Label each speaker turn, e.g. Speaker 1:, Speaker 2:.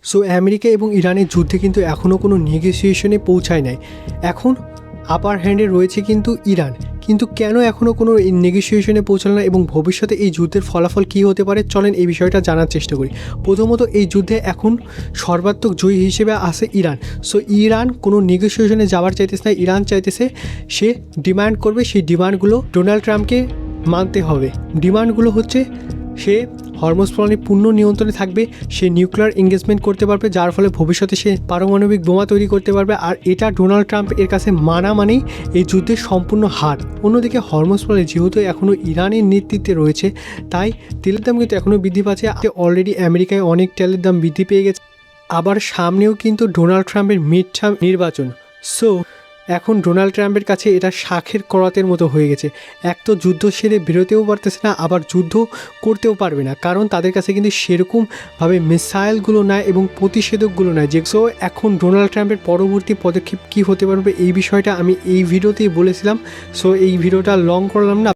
Speaker 1: So America এবং ইরানের যুদ্ধে কিন্তু এখনও কোনো নেগোসিয়েশনে পৌঁছায় নাই। এখন আপার হ্যান্ডে রয়েছে কিন্তু ইরান। কিন্তু কেন এখনও কোনো নেগোসিয়েশনে পৌঁছালো না এবং ভবিষ্যতে এই যুদ্ধের ফলাফল কী হতে পারে, চলেন এই বিষয়টা জানার চেষ্টা করি। প্রথমত, এই যুদ্ধে এখন সর্বাত্মক জয়ী হিসেবে আসে ইরান। সো ইরান কোনো নেগোসিয়েশনে যাওয়ার চাইতেছে না। ইরান চাইতেছে সে ডিমান্ড করবে, সেই ডিমান্ডগুলো ডোনাল্ড ট্রাম্পকে মানতে হবে। ডিমান্ডগুলো হচ্ছে সে হরমুজ প্রণালী পূর্ণ নিয়ন্ত্রণে থাকবে, সে নিউক্লিয়ার এঙ্গেজমেন্ট করতে পারবে, যার ফলে ভবিষ্যতে সে পারমাণবিক বোমা তৈরি করতে পারবে। আর এটা ডোনাল্ড ট্রাম্প এর কাছে মানা মানেই এই যুদ্ধের সম্পূর্ণ হার। অন্যদিকে হরমুজ প্রণালী যেহেতু এখনও ইরানের নেতৃত্বে রয়েছে, তাই তেলের দাম কিন্তু এখনও বৃদ্ধি পাচ্ছে। অলরেডি আমেরিকায় অনেক তেলের দাম বৃদ্ধি পেয়ে গেছে। আবার সামনেও কিন্তু ডোনাল্ড ট্রাম্পের মিড টার্ম নির্বাচন। সো এখন ডোনাল্ড ট্রাম্পের কাছে এটা শাঁখের করাতের মতো হয়ে গেছে। এক তো যুদ্ধ সেরে বেরোতেও পারতেছে না, আবার যুদ্ধ করতেও পারবে না, কারণ তাদের কাছে কিন্তু সেরকমভাবে মিসাইলগুলো নাই এবং প্রতিষেধকগুলো নাই। সো এখন ডোনাল্ড ট্রাম্পের পরবর্তী পদক্ষেপ কী হতে পারবে এই বিষয়টা আমি এই ভিডিওতেই বলেছিলাম। সো এই ভিডিওটা লং করলাম না।